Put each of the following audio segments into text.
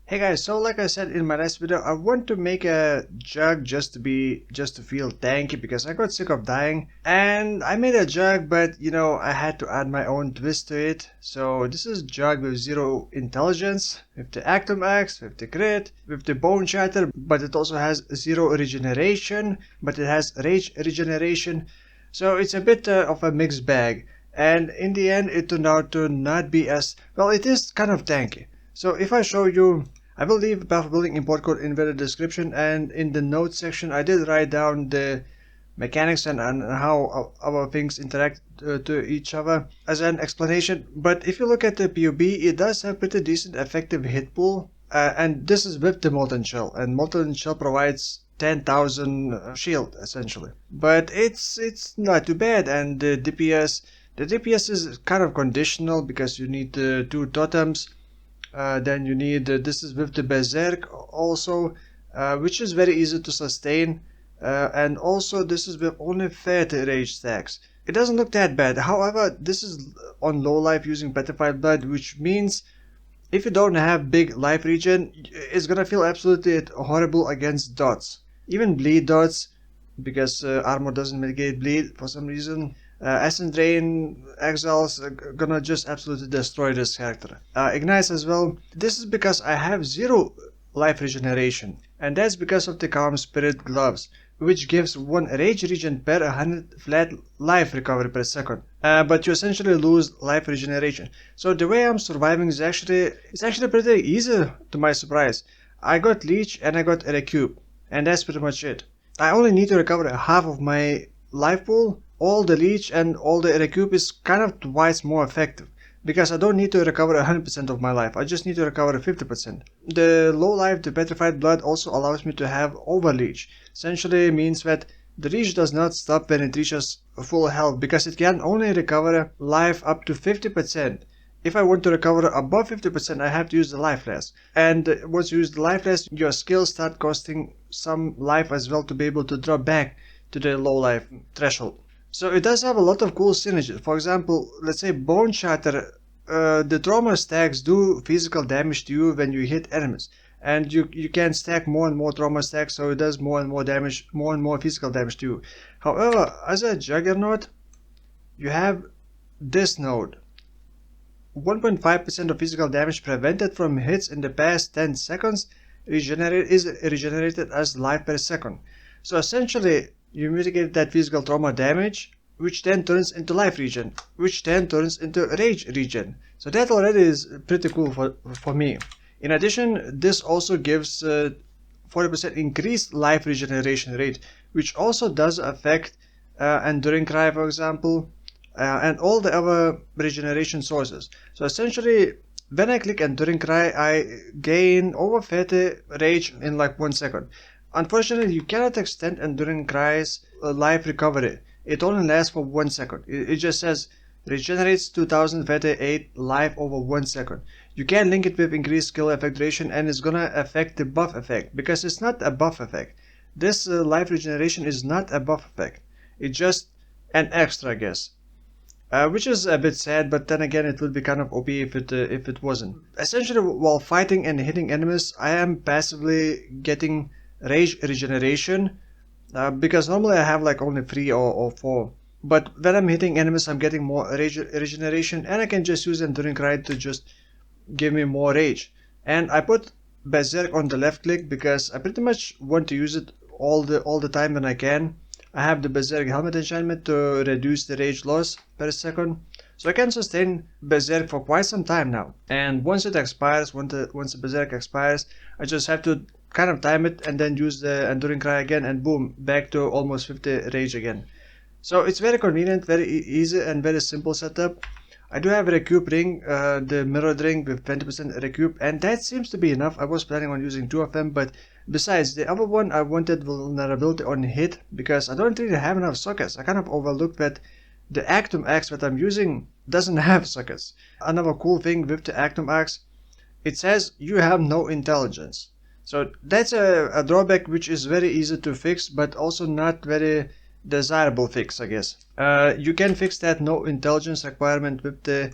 Hey guys, so like I said in my last video, I want to make a Jugg just to feel tanky because I got sick of dying, and I made a Jugg, but you know, I had to add my own twist to it. So this is Jugg with 0 intelligence, with the Actum axe, with the crit, with the Boneshatter, but it also has 0 regeneration, but it has rage regeneration. So it's a bit of a mixed bag, and in the end it turned out to not be as well. It is kind of tanky. So if I show you, I will leave path building import code in the description, and in the notes section I did write down the mechanics and how our things interact to each other as an explanation. But if you look at the PUB, it does have pretty decent effective hit pool, and this is with the Molten Shell, and Molten Shell provides 10,000 shield essentially. But it's not too bad, and the DPS is kind of conditional because you need 2 totems. Then you need this is with the Berserk also, which is very easy to sustain, and also this is with only 30 rage stacks. It doesn't look that bad. However, this is on low life using petrified blood, which means if you don't have big life regen, it's gonna feel absolutely horrible against dots, even bleed dots, because armor doesn't mitigate bleed for some reason. Acid Drain Exiles are gonna just absolutely destroy this character. Ignites as well. This is because I have 0 life regeneration, and that's because of the Kaom Spirit Gloves, which gives 1 rage regen per 100 flat life recovery per second. But you essentially lose life regeneration. So the way I'm surviving is actually pretty easy to my surprise. I got Leech and I got Recoup, and that's pretty much it. I only need to recover half of my life pool. All the Leech and all the Recoup is kind of twice more effective, because I don't need to recover 100% of my life, I just need to recover 50%. The low life, the Petrified Blood also allows me to have Overleech. Essentially means that the leech does not stop when it reaches full health, because it can only recover life up to 50%. If I want to recover above 50%, I have to use the life less. And once you use the life less, your skills start costing some life as well to be able to drop back to the low life threshold. So it does have a lot of cool synergies. For example, let's say Boneshatter, the trauma stacks do physical damage to you when you hit enemies. And you can stack more and more trauma stacks, so it does more and more damage, more and more physical damage to you. However, as a Juggernaut, you have this node. 1.5% of physical damage prevented from hits in the past 10 seconds is regenerated as life per second. So essentially, you mitigate that physical trauma damage, which then turns into life regen, which then turns into rage regen. So that already is pretty cool for me. In addition, this also gives 40% increased life regeneration rate, which also does affect Enduring Cry, for example, and all the other regeneration sources. So essentially, when I click Enduring Cry, I gain over 30 rage in like 1 second. Unfortunately, you cannot extend Enduring Cry's life recovery. It only lasts for 1 second. It just says regenerates 2038 life over 1 second. You can link it with increased skill effect duration, and it's gonna affect the buff effect, because it's not a buff effect. This life regeneration is not a buff effect. It's just an extra, I guess. Which is a bit sad, but then again it would be kind of OP if it wasn't. Essentially, while fighting and hitting enemies, I am passively getting rage regeneration, because normally I have like only 3 or 4. But when I'm hitting enemies, I'm getting more rage regeneration, and I can just use Enduring Cry to just give me more rage. And I put Berserk on the left click because I pretty much want to use it all the time when I can. I have the Berserk helmet enchantment to reduce the rage loss per second, so I can sustain Berserk for quite some time now. And once it expires, once the Berserk expires, I just have to kind of time it and then use the Enduring Cry again, and boom, back to almost 50 rage again. So it's very convenient, very easy and very simple setup. I do have a Recoup ring, the mirrored ring with 20% Recoup, and that seems to be enough. I was planning on using 2 of them, but besides, the other one I wanted vulnerability on hit, because I don't really have enough sockets. I kind of overlooked that the Actum axe that I'm using doesn't have sockets. Another cool thing with the Actum axe, it says you have no intelligence. So that's a drawback which is very easy to fix, but also not very desirable fix, I guess. You can fix that no intelligence requirement with the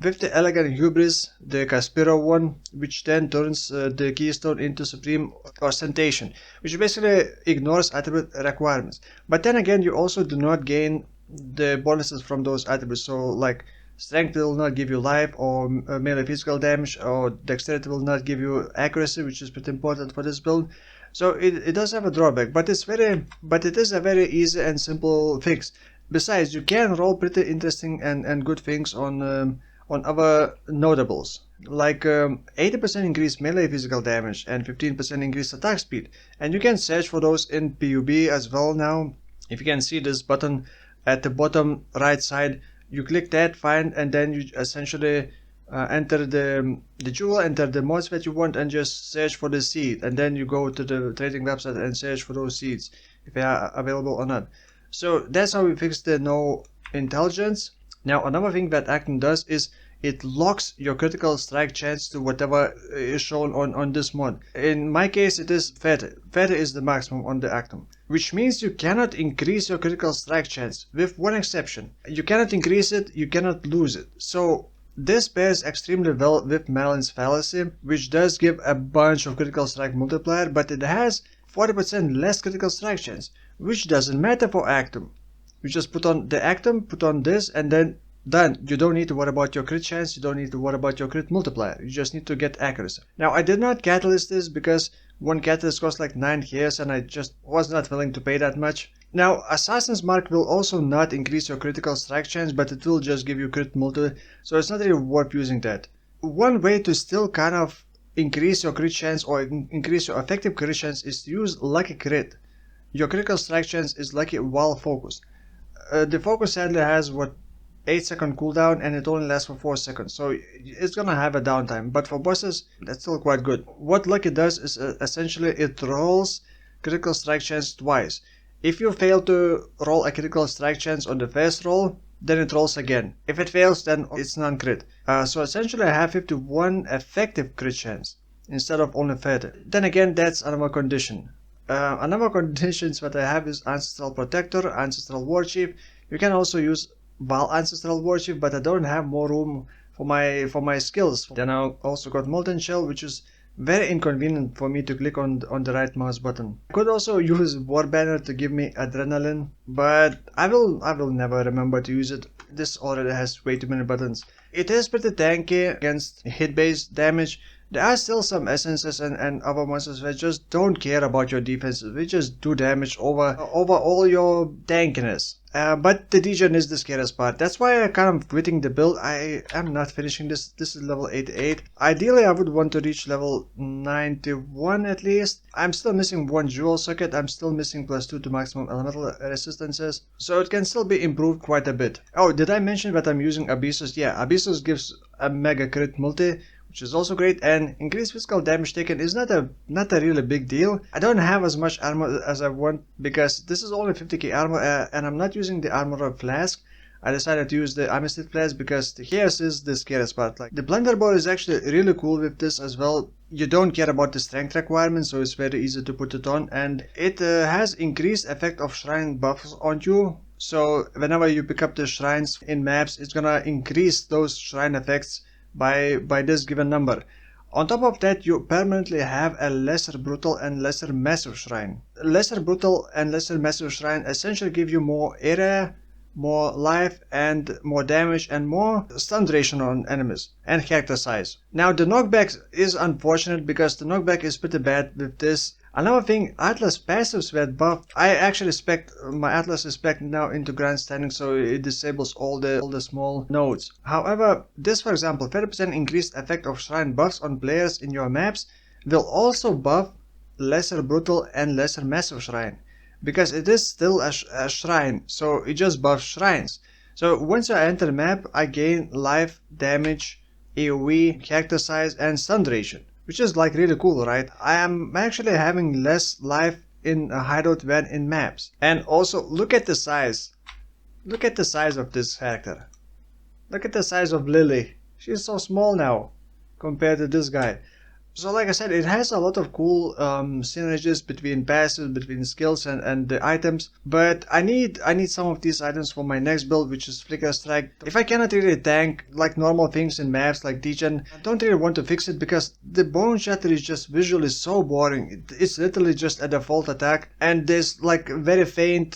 with the elegant Hubris, the caspiro one, which then turns the keystone into supreme ostentation, which basically ignores attribute requirements. But then again, you also do not gain the bonuses from those attributes. So like strength will not give you life, or melee physical damage, or dexterity will not give you accuracy, which is pretty important for this build. So it does have a drawback, but it is a very easy and simple fix. Besides, you can roll pretty interesting and good things on other notables, like 80% increased melee physical damage and 15% increased attack speed, and you can search for those in PUB as well now. If you can see this button at the bottom right side, you click that, find, and then you essentially enter the jewel, enter the mods that you want, and just search for the seed, and then you go to the trading website and search for those seeds if they are available or not. So that's how we fix the no intelligence. Now another thing that Actum does is it locks your critical strike chance to whatever is shown on this mod. In my case it is 30. 30 is the maximum on the Actum, which means you cannot increase your critical strike chance, with one exception. You cannot increase it, you cannot lose it. So this pairs extremely well with Marylene's Fallacy, which does give a bunch of critical strike multiplier, but it has 40% less critical strike chance, which doesn't matter for Actum. You just put on the Actum, put on this, and then done. You don't need to worry about your crit chance, you don't need to worry about your crit multiplier, you just need to get accuracy. Now I did not catalyst this because one catalyst costs like 9 hairs and I just was not willing to pay that much. Now Assassin's Mark will also not increase your critical strike chance, but it will just give you crit multi, so it's not really worth using that. One way to still kind of increase your crit chance or increase your effective crit chance is to use Lucky Crit. Your critical strike chance is lucky while focused. The focus sadly has what 8-second cooldown and it only lasts for 4 seconds, so it's gonna have a downtime, but for bosses that's still quite good. What Lucky does is essentially it rolls critical strike chance twice. If you fail to roll a critical strike chance on the first roll, then it rolls again. If it fails, then it's non-crit. So essentially I have 51 effective crit chance instead of only 30. Then again, that's another condition. Another conditions that I have is Ancestral Protector, Ancestral Warchief. You can also use Val Ancestral Warchief, but I don't have more room for my skills. Then I also got Molten Shell, which is very inconvenient for me to click on the right mouse button. I could also use War Banner to give me Adrenaline, but I will never remember to use it. This already has way too many buttons. It is pretty tanky against hit-based damage. There are still some essences and other monsters that just don't care about your defenses. They just do damage over all your tankiness. But the degen is the scariest part. That's why I'm kind of quitting the build. I am not finishing this. This is level 88. Ideally, I would want to reach level 91 at least. I'm still missing one jewel socket. I'm still missing +2 to maximum elemental resistances. So it can still be improved quite a bit. Oh, did I mention that I'm using Abyssus? Yeah, Abyssus gives a mega crit multi, which is also great, and increased physical damage taken is not a really big deal. I don't have as much armor as I want because this is only 50k armor and I'm not using the armor flask. I decided to use the Amethyst flask because the chaos is the scariest part. Like the Blunderbore is actually really cool with this as well. You don't care about the strength requirements, so it's very easy to put it on, and it has increased effect of shrine buffs on you. So whenever you pick up the shrines in maps, it's gonna increase those shrine effects by this given number. On top of that, you permanently have a lesser brutal and lesser massive shrine. Lesser brutal and lesser massive shrine essentially give you more area, more life and more damage and more stun duration on enemies and character size. Now the knockback is unfortunate because the knockback is pretty bad with this. Another thing, Atlas passives were buffed. I actually spec my Atlas is spec now into grandstanding, so it disables all the small nodes. However, this, for example, 30% increased effect of shrine buffs on players in your maps will also buff lesser brutal and lesser massive shrine, because it is still a shrine, so it just buffs shrines. So once I enter the map, I gain life, damage, AoE, character size, and stun duration, which is like really cool, right? I am actually having less life in a hideout than in maps. And also look at the size. Look at the size of this character. Look at the size of Lily. She's so small now compared to this guy. So like I said, it has a lot of cool synergies between passives, between skills and the items. But I need some of these items for my next build, which is Flicker Strike. If I cannot really tank like normal things in maps like Degen, I don't really want to fix it because the Boneshatter is just visually so boring. It's literally just a default attack, and there's like very faint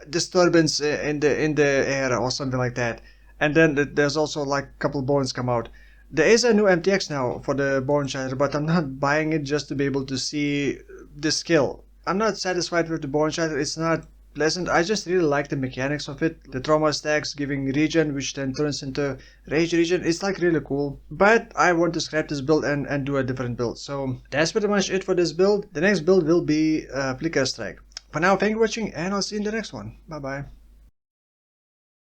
disturbance in the air or something like that. And then there's also like a couple bones come out. There is a new MTX now for the Boneshatter, but I'm not buying it just to be able to see the skill. I'm not satisfied with the Boneshatter, it's not pleasant. I just really like the mechanics of it. The trauma stacks giving regen, which then turns into rage regen. It's like really cool. But I want to scrap this build and do a different build. So that's pretty much it for this build. The next build will be Flicker Strike. For now, thank you for watching and I'll see you in the next one. Bye bye.